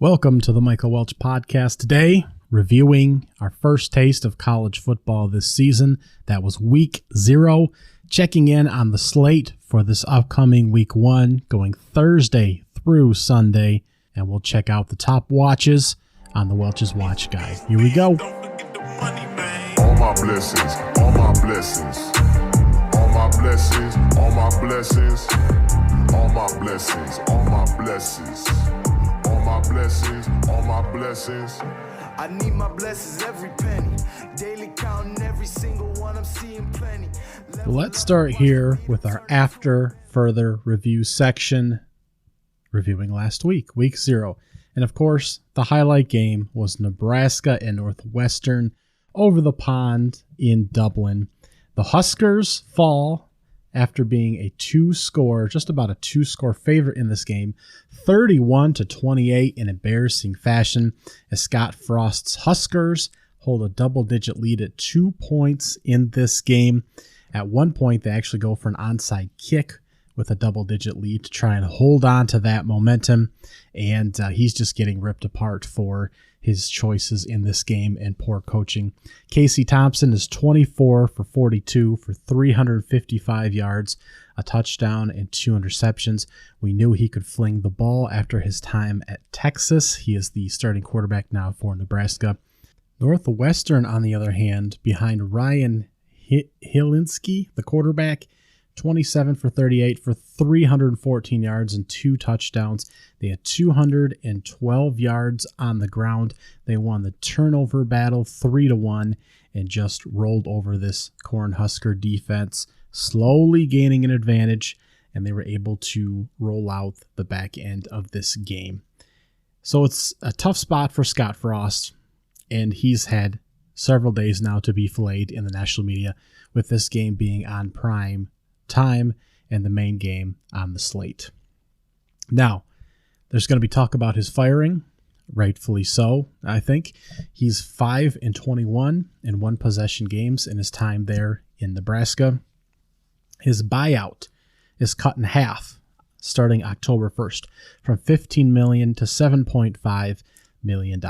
Welcome to the Michael Welch podcast. Today, reviewing our first taste of college football this season. That was week 0. Checking in on the slate for this upcoming week 1, going Thursday through Sunday. And we'll check out the top watches on the Welch's Watch Guide. Here we go. All my blessings, all my blessings, all my blessings, all my blessings, all my blessings, all my blessings. All my blessings, all my blessings. I need my blessings every penny. Daily counting every single one, I'm seeing plenty. Let's start here with our after further review section, reviewing last week, week 0. And of course, the highlight game was Nebraska and Northwestern over the pond in Dublin. The Huskers fall after being just about a two-score favorite in this game, 31-28 in embarrassing fashion, as Scott Frost's Huskers hold a double-digit lead at 2 points in this game. At one point, they actually go for an onside kick with a double-digit lead to try and hold on to that momentum, and he's just getting ripped apart for his choices in this game and poor coaching. Casey Thompson is 24 for 42 for 355 yards, a touchdown, and 2 interceptions. We knew he could fling the ball after his time at Texas. He is the starting quarterback now for Nebraska. Northwestern, on the other hand, behind Ryan Hilinski, the quarterback, 27 for 38 for 314 yards and 2 touchdowns. They had 212 yards on the ground. They won the turnover battle 3-1 and just rolled over this Cornhusker defense, slowly gaining an advantage, and they were able to roll out the back end of this game. So it's a tough spot for Scott Frost, and he's had several days now to be filleted in the national media, with this game being on prime time and the main game on the slate. Now, there's going to be talk about his firing, rightfully so, I think. He's 5-21 in one-possession games in his time there in Nebraska. His buyout is cut in half starting October 1st from $15 million to $7.5 million.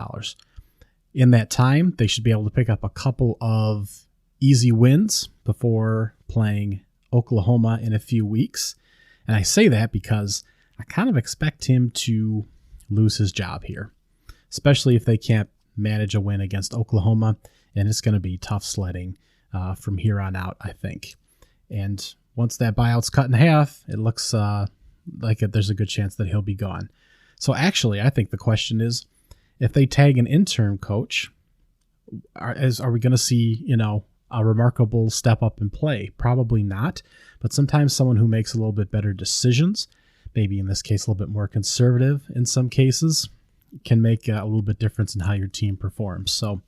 In that time, they should be able to pick up a couple of easy wins before playing Oklahoma in a few weeks. And I say that because I kind of expect him to lose his job here, especially if they can't manage a win against Oklahoma. And it's going to be tough sledding from here on out, I think. And once that buyout's cut in half, it looks like there's a good chance that he'll be gone. So actually, I think the question is, if they tag an interim coach, are we going to see, a remarkable step up in play? Probably not, but sometimes someone who makes a little bit better decisions, maybe in this case a little bit more conservative in some cases, can make a little bit difference in how your team performs. So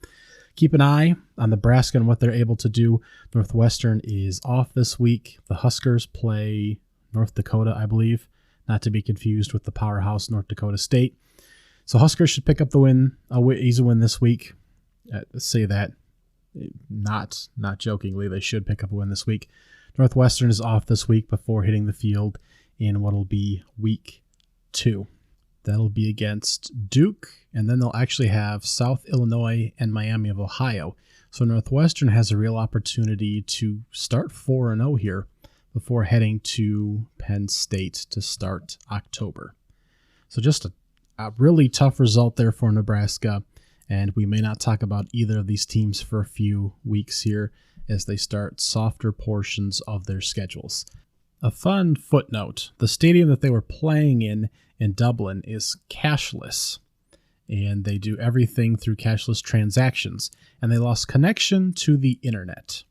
keep an eye on Nebraska and what they're able to do. Northwestern is off this week. The Huskers play North Dakota, I believe, not to be confused with the powerhouse North Dakota State. So Huskers should pick up the win, easy win this week. Say that. Not jokingly, they should pick up a win this week. Northwestern is off this week before hitting the field in what'll be week 2. That'll be against Duke, and then they'll actually have South Illinois and Miami of Ohio. So Northwestern has a real opportunity to start 4-0 here before heading to Penn State to start October. So just a really tough result there for Nebraska. And we may not talk about either of these teams for a few weeks here as they start softer portions of their schedules. A fun footnote, the stadium that they were playing in Dublin is cashless, and they do everything through cashless transactions, and they lost connection to the internet.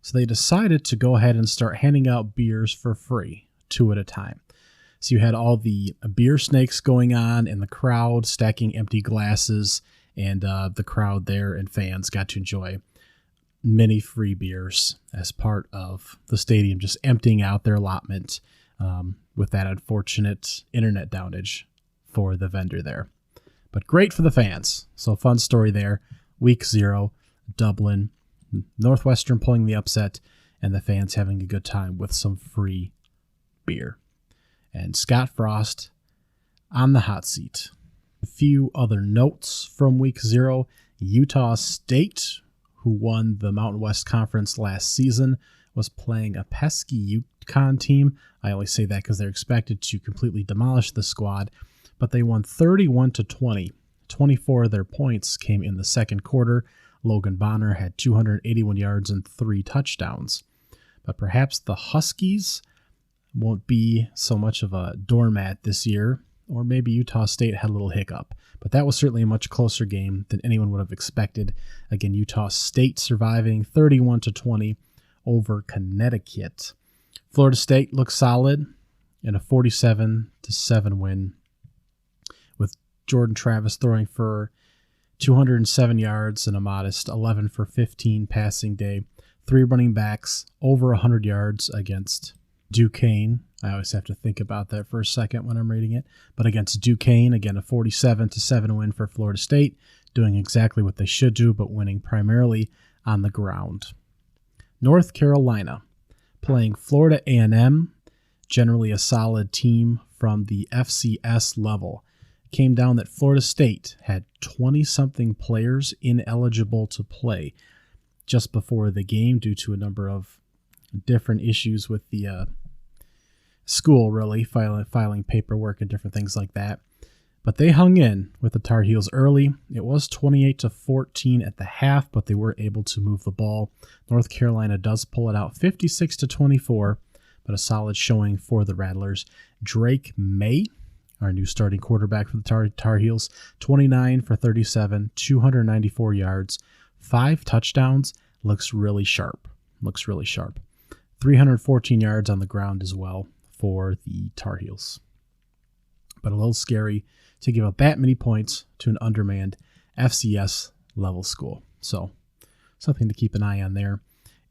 So they decided to go ahead and start handing out beers for free, 2 at a time. So you had all the beer snakes going on in the crowd, stacking empty glasses, and the crowd there and fans got to enjoy many free beers as part of the stadium just emptying out their allotment with that unfortunate internet downage for the vendor there. But great for the fans. So fun story there. Week 0, Dublin, Northwestern pulling the upset, and the fans having a good time with some free beer. And Scott Frost on the hot seat. A few other notes from week 0. Utah State, who won the Mountain West Conference last season, was playing a pesky UConn team. I always say that because they're expected to completely demolish the squad, but they won 31-20. 24 of their points came in the second quarter. Logan Bonner had 281 yards and 3 touchdowns. But perhaps the Huskies won't be so much of a doormat this year, or maybe Utah State had a little hiccup. But that was certainly a much closer game than anyone would have expected. Again, Utah State surviving 31-20 over Connecticut. Florida State looks solid in a 47-7 win, with Jordan Travis throwing for 207 yards and a modest 11 for 15 passing day. 3 running backs over 100 yards against Duquesne. I always have to think about that for a second when I'm reading it. But against Duquesne, again, a 47-7 win for Florida State, doing exactly what they should do, but winning primarily on the ground. North Carolina playing Florida A&M, generally a solid team from the FCS level. Came down that Florida State had 20-something players ineligible to play just before the game due to a number of different issues with the school, really, filing paperwork and different things like that. But they hung in with the Tar Heels early. It was 28-14 at the half, but they were able to move the ball. North Carolina does pull it out 56-24, but a solid showing for the Rattlers. Drake May, our new starting quarterback for the Tar Heels, 29 for 37, 294 yards, 5 touchdowns. Looks really sharp. 314 yards on the ground as well for the Tar Heels. But a little scary to give up that many points to an undermanned FCS level school. So something to keep an eye on there.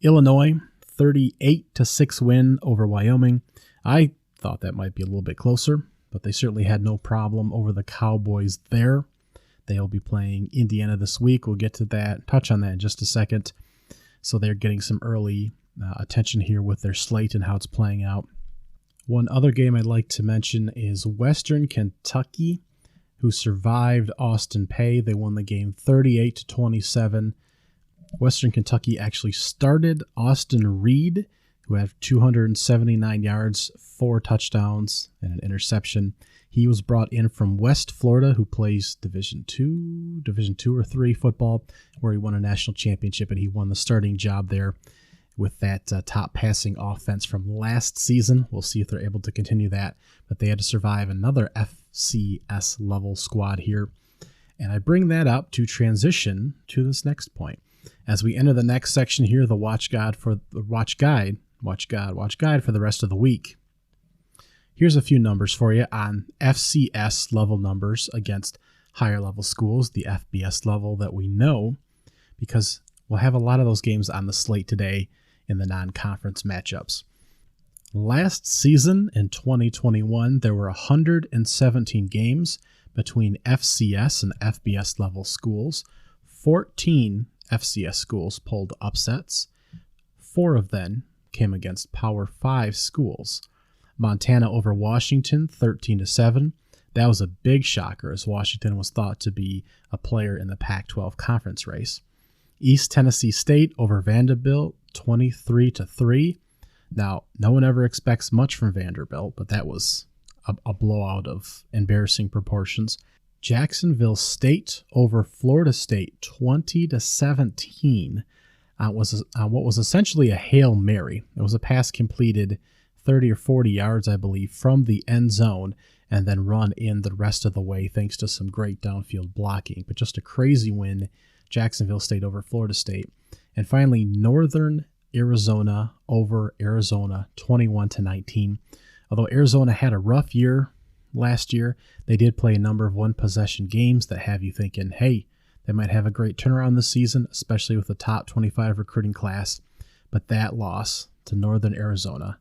Illinois, 38-6 win over Wyoming. I thought that might be a little bit closer, but they certainly had no problem over the Cowboys there. They'll be playing Indiana this week. We'll get to that, touch on that in just a second. So they're getting some early attention here with their slate and how it's playing out. One other game I'd like to mention is Western Kentucky, who survived Austin Peay. They won the game 38-27. Western Kentucky actually started Austin Reed, who had 279 yards, 4 touchdowns, and an interception. He was brought in from West Florida, who plays Division 2 or 3 football, where he won a national championship, and he won the starting job there with that top passing offense from last season. We'll see if they're able to continue that, but they had to survive another FCS level squad here. And I bring that up to transition to this next point. As we enter the next section here, the watch guide for the rest of the week. Here's a few numbers for you on FCS level numbers against higher level schools, the FBS level that we know, because we'll have a lot of those games on the slate today in the non-conference matchups. Last season in 2021, there were 117 games between FCS and FBS level schools. 14 FCS schools pulled upsets. 4 of them came against Power 5 schools. Montana over Washington, 13-7. That was a big shocker, as Washington was thought to be a player in the Pac-12 conference race. East Tennessee State over Vanderbilt, 23-3. Now, no one ever expects much from Vanderbilt, but that was a blowout of embarrassing proportions. Jacksonville State over Florida State, 20-17. Was what was essentially a Hail Mary. It was a pass completed 30 or 40 yards, I believe, from the end zone, and then run in the rest of the way thanks to some great downfield blocking. But just a crazy win, Jacksonville State over Florida State. And finally, Northern Arizona over Arizona, 21-19. Although Arizona had a rough year last year, they did play a number of one-possession games that have you thinking, hey, they might have a great turnaround this season, especially with the top 25 recruiting class. But that loss to Northern Arizona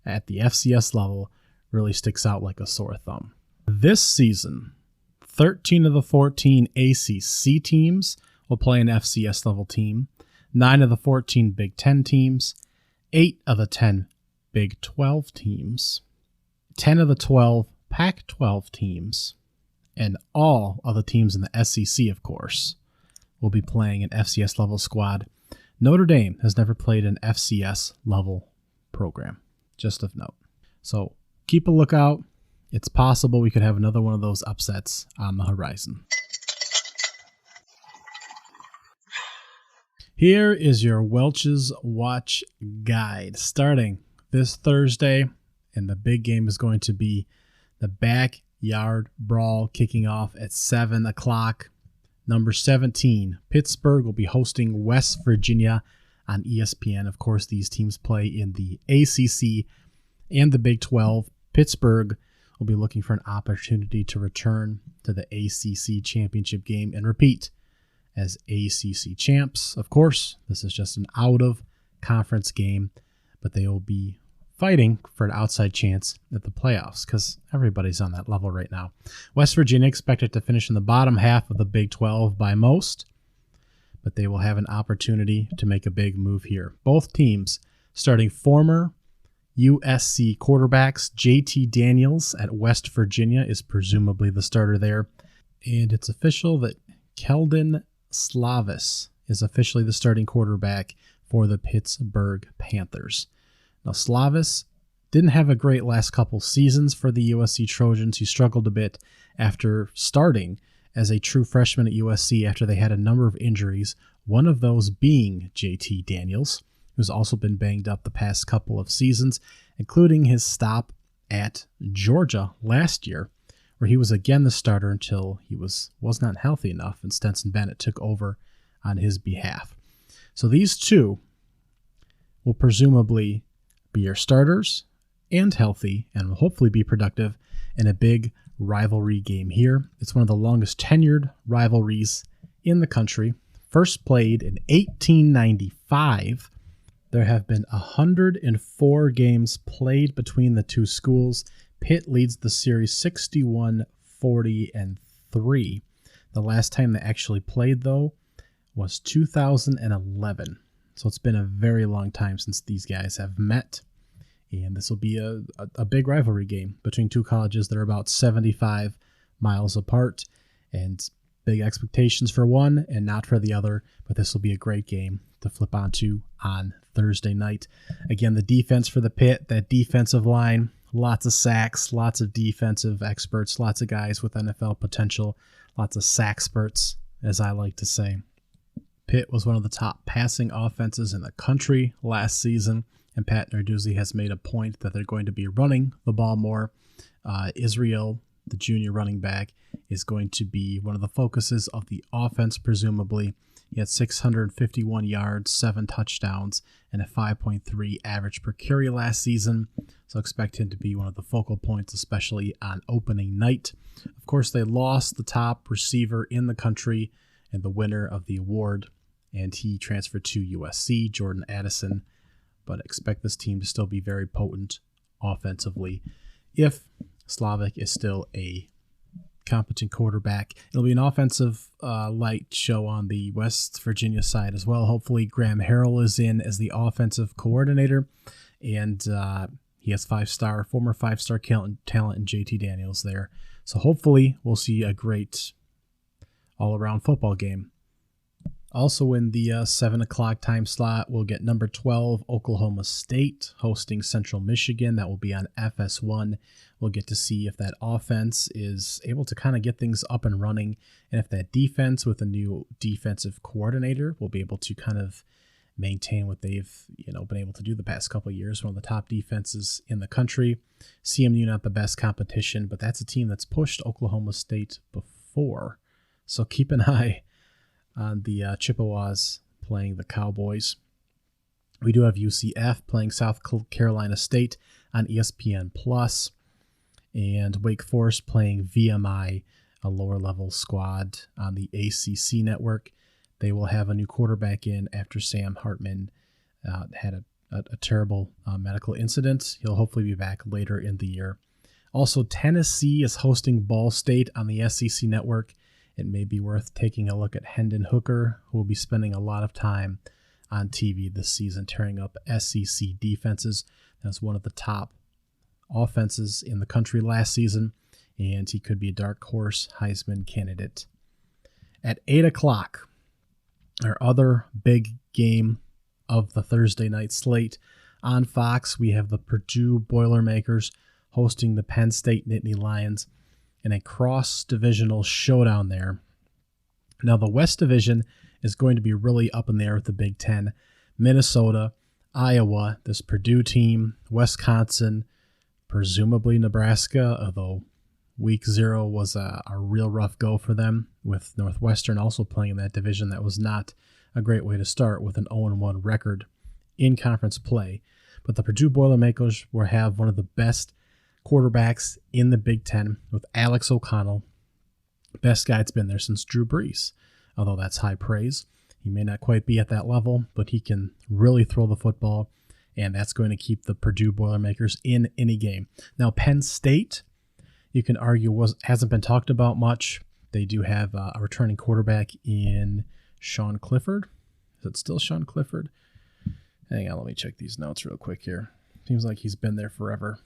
at the FCS level really sticks out like a sore thumb. This season, 13 of the 14 ACC teams will play an FCS level team, 9 of the 14 Big 10 teams, 8 of the 10 Big 12 teams, 10 of the 12 Pac-12 teams, And all of the teams in the SEC, of course, will be playing an FCS level squad. Notre Dame has never played an FCS level program, just of note. So keep a lookout. It's possible we could have another one of those upsets on the horizon. Here is your Welch's Watch Guide. Starting this Thursday, and the big game is going to be the Backyard Brawl, kicking off at 7 o'clock. Number 17, Pittsburgh will be hosting West Virginia on ESPN. Of course, these teams play in the ACC and the Big 12. Pittsburgh will be looking for an opportunity to return to the ACC championship game and repeat as ACC champs. Of course, this is just an out-of-conference game, but they will be fighting for an outside chance at the playoffs because everybody's on that level right now. West Virginia expected to finish in the bottom half of the Big 12 by most, but they will have an opportunity to make a big move here. Both teams starting former USC quarterbacks. JT Daniels at West Virginia is presumably the starter there, and it's official that Keldon Slavis is officially the starting quarterback for the Pittsburgh Panthers. Now, Slavis didn't have a great last couple seasons for the USC Trojans. He struggled a bit after starting as a true freshman at USC after they had a number of injuries, one of those being JT Daniels, who's also been banged up the past couple of seasons, including his stop at Georgia last year, where he was again the starter until he was not healthy enough, and Stetson Bennett took over on his behalf. So these two will presumably be your starters and healthy and will hopefully be productive in a big rivalry game here. It's one of the longest tenured rivalries in the country. First played in 1895. There have been 104 games played between the two schools. Pitt leads the series 61-40-3. The last time they actually played, though, was 2011. So it's been a very long time since these guys have met. And this will be a big rivalry game between two colleges that are about 75 miles apart. And big expectations for one and not for the other. But this will be a great game to flip onto on Thursday night. Again, the defense for the Pitt, that defensive line, lots of sacks, lots of defensive experts, lots of guys with NFL potential, lots of sackspurts, as I like to say. Pitt was one of the top passing offenses in the country last season, and Pat Narduzzi has made a point that they're going to be running the ball more. Israel, the junior running back, is going to be one of the focuses of the offense, presumably. He had 651 yards, 7 touchdowns, and a 5.3 average per carry last season. So expect him to be one of the focal points, especially on opening night. Of course, they lost the top receiver in the country and the winner of the award, and he transferred to USC, Jordan Addison. But expect this team to still be very potent offensively if Slavic is still a competent quarterback. It'll be an offensive light show on the West Virginia side as well. Hopefully Graham Harrell is in as the offensive coordinator, and he has former five-star talent in JT Daniels there. So hopefully we'll see a great all-around football game. Also in the 7 o'clock time slot, we'll get number 12, Oklahoma State, hosting Central Michigan. That will be on FS1. We'll get to see if that offense is able to kind of get things up and running, and if that defense with a new defensive coordinator will be able to kind of maintain what they've been able to do the past couple of years. One of the top defenses in the country. CMU not the best competition, but that's a team that's pushed Oklahoma State before. So keep an eye on the Chippewas playing the Cowboys. We do have UCF playing South Carolina State on ESPN+, and Wake Forest playing VMI, a lower-level squad on the ACC network. They will have a new quarterback in after Sam Hartman had a terrible medical incident. He'll hopefully be back later in the year. Also, Tennessee is hosting Ball State on the SEC network. It may be worth taking a look at Hendon Hooker, who will be spending a lot of time on TV this season, tearing up SEC defenses. That's one of the top offenses in the country last season, and he could be a dark horse Heisman candidate. At 8 o'clock, our other big game of the Thursday night slate on Fox, we have the Purdue Boilermakers hosting the Penn State Nittany Lions in a cross-divisional showdown there. Now, the West Division is going to be really up in the air with the Big Ten. Minnesota, Iowa, this Purdue team, Wisconsin, presumably Nebraska, although Week 0 was a real rough go for them, with Northwestern also playing in that division. That was not a great way to start with an 0-1 record in conference play. But the Purdue Boilermakers will have one of the best quarterbacks in the Big Ten with Alex O'Connell. Best guy that's been there since Drew Brees, although that's high praise. He may not quite be at that level, but he can really throw the football, and that's going to keep the Purdue Boilermakers in any game. Now, Penn State, you can argue, hasn't been talked about much. They do have a returning quarterback in Sean Clifford. Is it still Sean Clifford? Hang on, let me check these notes real quick here. Seems like he's been there forever.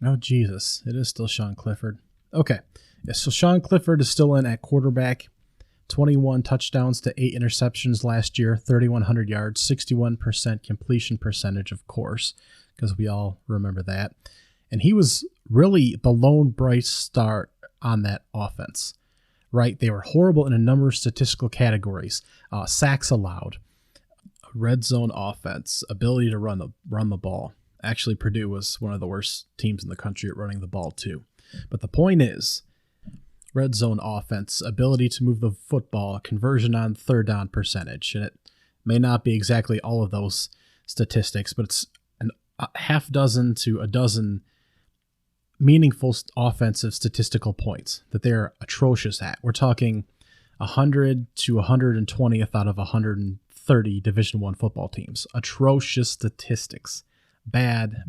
Oh, Jesus. It is still Sean Clifford. Okay. Yeah, so Sean Clifford is still in at quarterback. 21 touchdowns to 8 interceptions last year, 3,100 yards, 61% completion percentage, of course, because we all remember that. And he was really the lone bright star on that offense, right? They were horrible in a number of statistical categories. Sacks allowed, red zone offense, ability to run the ball. Actually, Purdue was one of the worst teams in the country at running the ball, too. But the point is, red zone offense, ability to move the football, conversion on third down percentage. And it may not be exactly all of those statistics, but it's a half dozen to a dozen meaningful offensive statistical points that they're atrocious at. We're talking 100 to 120th out of 130 Division I football teams. Atrocious statistics. Bad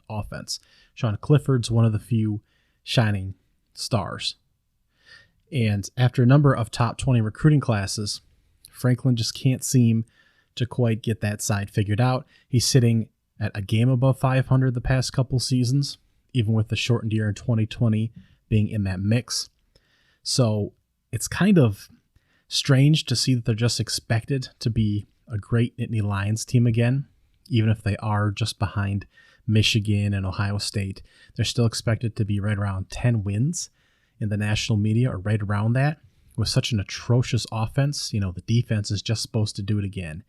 offense. Sean Clifford's one of the few shining stars. And after a number of top 20 recruiting classes, Franklin just can't seem to quite get that side figured out. He's sitting at a game above 500 the past couple seasons, even with the shortened year in 2020 being in that mix. So it's kind of strange to see that they're just expected to be a great Nittany Lions team again, even if they are just behind Michigan and Ohio State. They're still expected to be right around 10 wins in the national media, or right around that. With such an atrocious offense, the defense is just supposed to do it again.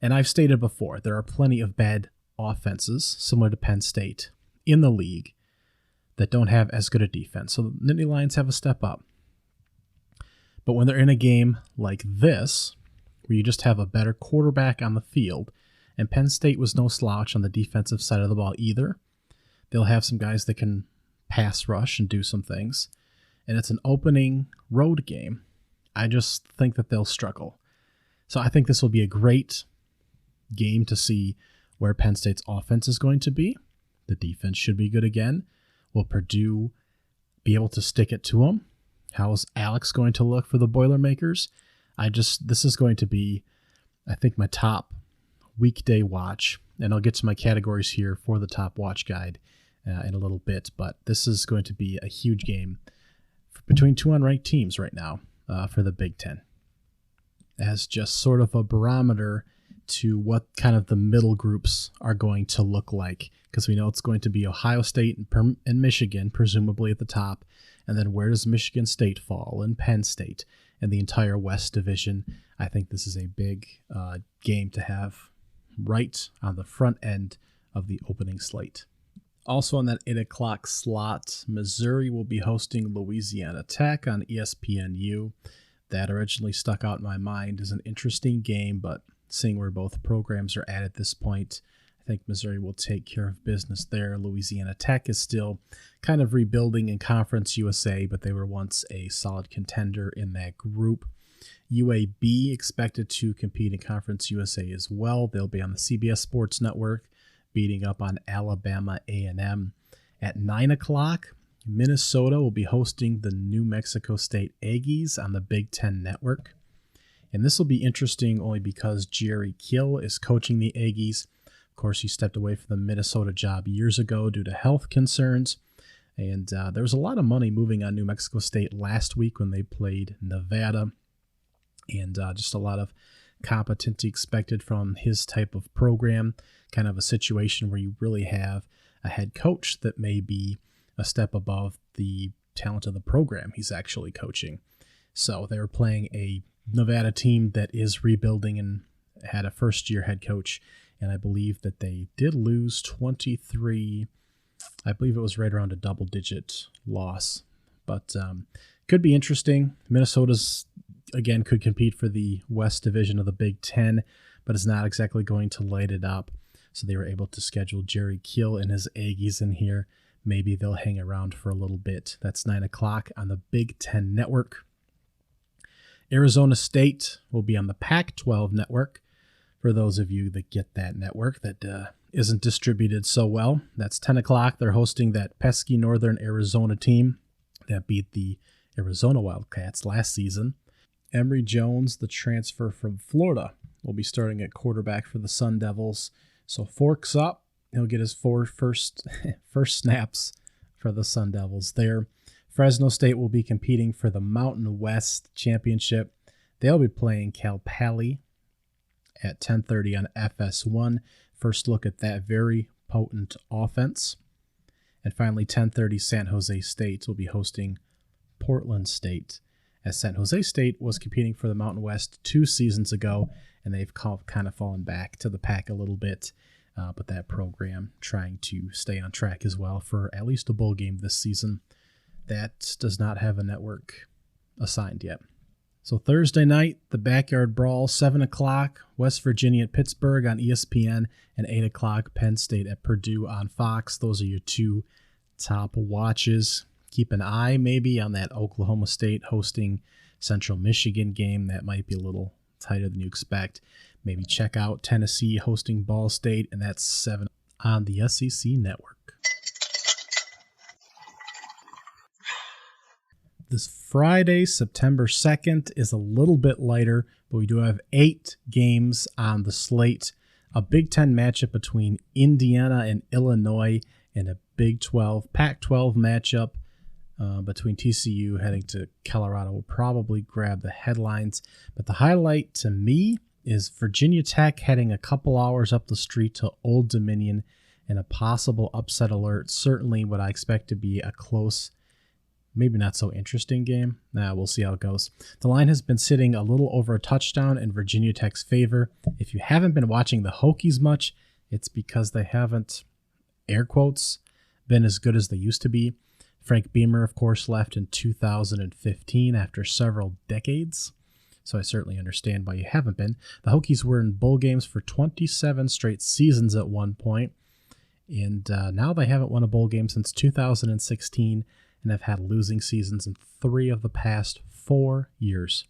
And I've stated before, there are plenty of bad offenses, similar to Penn State, in the league that don't have as good a defense. So the Nittany Lions have a step up. But when they're in a game like this, where you just have a better quarterback on the field, and Penn State was no slouch on the defensive side of the ball either, they'll have some guys that can pass rush and do some things. And it's an opening road game. I just think that they'll struggle. So I think this will be a great game to see where Penn State's offense is going to be. The defense should be good again. Will Purdue be able to stick it to them? How is Alex going to look for the Boilermakers? This is going to be, I think, my top weekday watch. And I'll get to my categories here for the top watch guide in a little bit. But this is going to be a huge game between two unranked teams right now for the Big Ten, as just sort of a barometer to what kind of the middle groups are going to look like, because we know it's going to be Ohio State and Michigan, presumably at the top, and then where does Michigan State fall, and Penn State, and the entire West Division. I think this is a big game to have right on the front end of the opening slate. Also on that 8 o'clock slot, Missouri will be hosting Louisiana Tech on ESPNU. That originally stuck out in my mind as an interesting game, but seeing where both programs are at this point, I think Missouri will take care of business there. Louisiana Tech is still kind of rebuilding in Conference USA, but they were once a solid contender in that group. UAB expected to compete in Conference USA as well. They'll be on the CBS Sports Network, beating up on Alabama A&M. At 9 o'clock, Minnesota will be hosting the New Mexico State Aggies on the Big Ten Network. And this will be interesting only because Jerry Kill is coaching the Aggies. Of course, he stepped away from the Minnesota job years ago due to health concerns. And there was a lot of money moving on New Mexico State last week when they played Nevada. And just a lot of competency expected from his type of program. Kind of a situation where you really have a head coach that may be a step above the talent of the program he's actually coaching. So they were playing a Nevada team that is rebuilding and had a first-year head coach. And I believe that they did lose 23. I believe it was right around a double-digit loss. But could be interesting. Minnesota's, again, could compete for the West Division of the Big Ten, but is not exactly going to light it up. So they were able to schedule Jerry Keel and his Aggies in here. Maybe they'll hang around for a little bit. That's 9 o'clock on the Big Ten Network. Arizona State will be on the Pac-12 Network. For those of you that get that network that isn't distributed so well, that's 10 o'clock. They're hosting that pesky Northern Arizona team that beat the Arizona Wildcats last season. Emory Jones, the transfer from Florida, will be starting at quarterback for the Sun Devils. So forks up. He'll get his first snaps for the Sun Devils there. Fresno State will be competing for the Mountain West Championship. They'll be playing Cal Poly at 10:30 on FS1. First look at that very potent offense. And finally, 10:30, San Jose State will be hosting Portland State, as San Jose State was competing for the Mountain West 2 seasons ago, and they've kind of fallen back to the pack a little bit. But that program trying to stay on track as well for at least a bowl game this season. That does not have a network assigned yet. So Thursday night, the Backyard Brawl, 7 o'clock, West Virginia at Pittsburgh on ESPN, and 8 o'clock, Penn State at Purdue on Fox. Those are your 2 top watches. Keep an eye maybe on that Oklahoma State hosting Central Michigan game. That might be a little tighter than you expect. Maybe check out Tennessee hosting Ball State, and that's 7 on the SEC Network. This Friday, September 2nd, is a little bit lighter, but we do have 8 games on the slate. A Big Ten matchup between Indiana and Illinois, and a Big 12, Pac-12 matchup between TCU heading to Colorado will probably grab the headlines. But the highlight to me is Virginia Tech heading a couple hours up the street to Old Dominion in a possible upset alert. Certainly what I expect to be a close, maybe not so interesting game. We'll see how it goes. The line has been sitting a little over a touchdown in Virginia Tech's favor. If you haven't been watching the Hokies much, it's because they haven't, air quotes, been as good as they used to be. Frank Beamer, of course, left in 2015 after several decades. So I certainly understand why you haven't been. The Hokies were in bowl games for 27 straight seasons at one point. And now they haven't won a bowl game since 2016. And have had losing seasons in 3 of the past 4 years.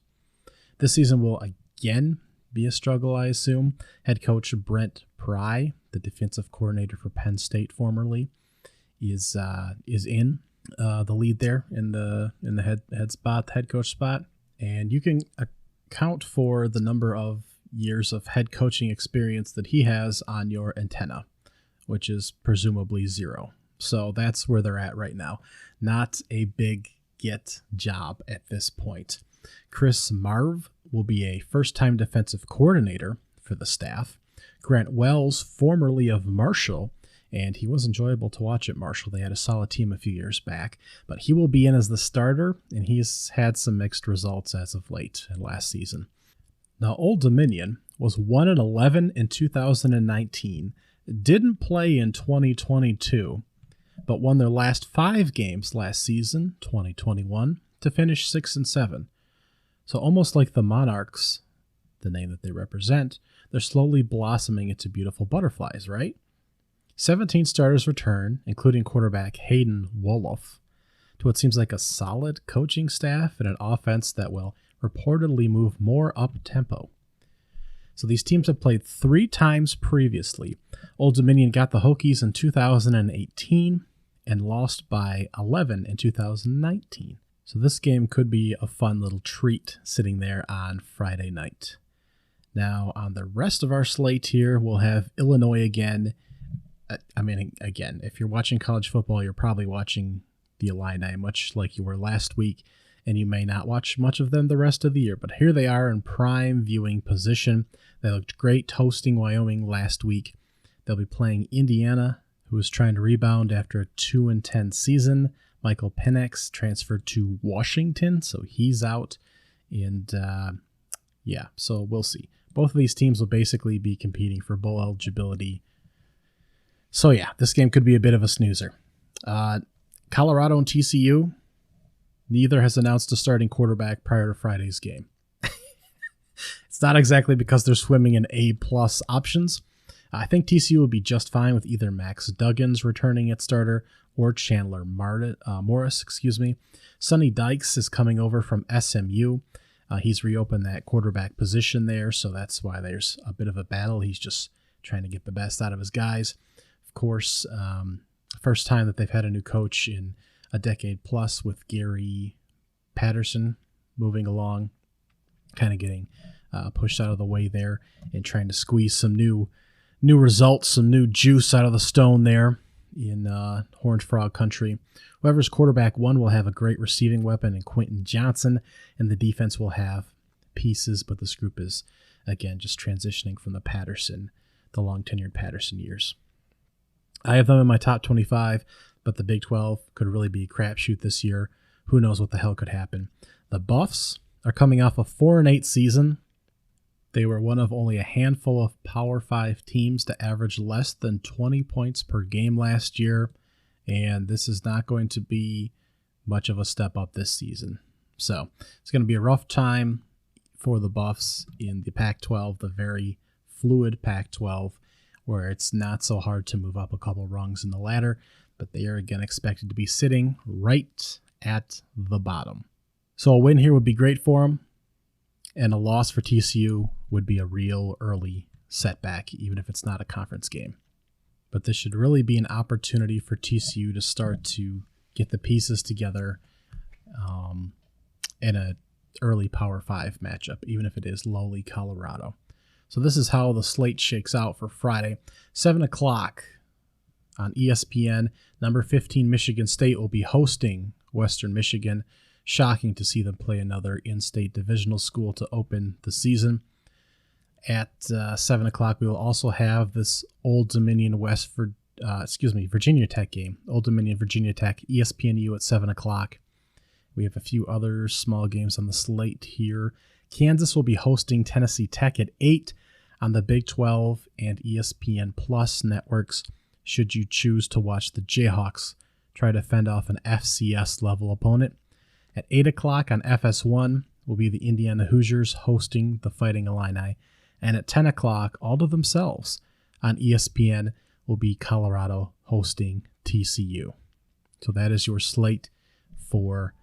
This season will again be a struggle, I assume. Head coach Brent Pry, the defensive coordinator for Penn State formerly, is in the lead there in the head coach spot. And you can account for the number of years of head coaching experience that he has on your antenna, which is presumably 0. So that's where they're at right now. Not a big get job at this point. Chris Marv will be a first-time defensive coordinator for the staff. Grant Wells, formerly of Marshall, and he was enjoyable to watch at Marshall. They had a solid team a few years back, but he will be in as the starter, and he's had some mixed results as of late and last season. Now, Old Dominion was 1-11 in 2019, didn't play in 2022, but won their last 5 games last season, 2021, to finish 6-7. So almost like the Monarchs, the name that they represent, they're slowly blossoming into beautiful butterflies, right? 17 starters return, including quarterback Hayden Wolof, to what seems like a solid coaching staff and an offense that will reportedly move more up-tempo. So these teams have played 3 times previously. Old Dominion got the Hokies in 2018 and lost by 11 in 2019. So this game could be a fun little treat sitting there on Friday night. Now, on the rest of our slate here, we'll have Illinois again. Again, if you're watching college football, you're probably watching the Illini, much like you were last week, and you may not watch much of them the rest of the year. But here they are in prime viewing position. They looked great hosting Wyoming last week. They'll be playing Indiana, who is trying to rebound after a 2-10 season. Michael Penix transferred to Washington, so he's out. And so we'll see. Both of these teams will basically be competing for bowl eligibility. So yeah, this game could be a bit of a snoozer. Colorado and TCU, neither has announced a starting quarterback prior to Friday's game. It's not exactly because they're swimming in A-plus options. I think TCU will be just fine with either Max Duggins returning at starter or Chandler Morris. Sonny Dykes is coming over from SMU. He's reopened that quarterback position there, so that's why there's a bit of a battle. He's just trying to get the best out of his guys. Of course, first time that they've had a new coach in a decade plus, with Gary Patterson moving along, kind of getting pushed out of the way there and trying to squeeze some new results, some new juice out of the stone there in Horned Frog country. Whoever's quarterback one will have a great receiving weapon in Quentin Johnson, and the defense will have pieces, but this group is, again, just transitioning from the long-tenured Patterson years. I have them in my top 25, but the Big 12 could really be a crapshoot this year. Who knows what the hell could happen. The Buffs are coming off a 4-8 season. They were one of only a handful of Power 5 teams to average less than 20 points per game last year, and this is not going to be much of a step up this season. So it's going to be a rough time for the Buffs in the Pac-12, the very fluid Pac-12, where it's not so hard to move up a couple rungs in the ladder, but they are again expected to be sitting right at the bottom. So a win here would be great for them, and a loss for TCU would be a real early setback, even if it's not a conference game. But this should really be an opportunity for TCU to start to get the pieces together in an early Power 5 matchup, even if it is lowly Colorado. So this is how the slate shakes out for Friday. 7 o'clock on ESPN, number 15 Michigan State will be hosting Western Michigan. Shocking to see them play another in-state divisional school to open the season. At 7 o'clock, we will also have this Old Dominion Virginia Tech game. Old Dominion, Virginia Tech, ESPNU at 7 o'clock. We have a few other small games on the slate here. Kansas will be hosting Tennessee Tech at 8 on the Big 12 and ESPN Plus networks, should you choose to watch the Jayhawks try to fend off an FCS-level opponent. At 8 o'clock on FS1 will be the Indiana Hoosiers hosting the Fighting Illini. And at 10 o'clock, all to themselves, on ESPN will be Colorado hosting TCU. So that is your slate for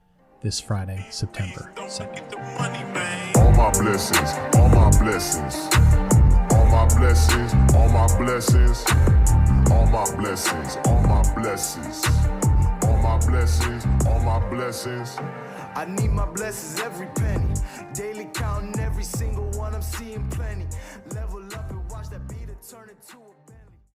this Friday, September 2nd. All my blessings, all my blessings, all my blessings, all my blessings, all my blessings, all my blessings, all my blessings, all my blessings. I need my blessings every penny, daily counting every single one, I'm seeing plenty. Level up and watch that beat turn into a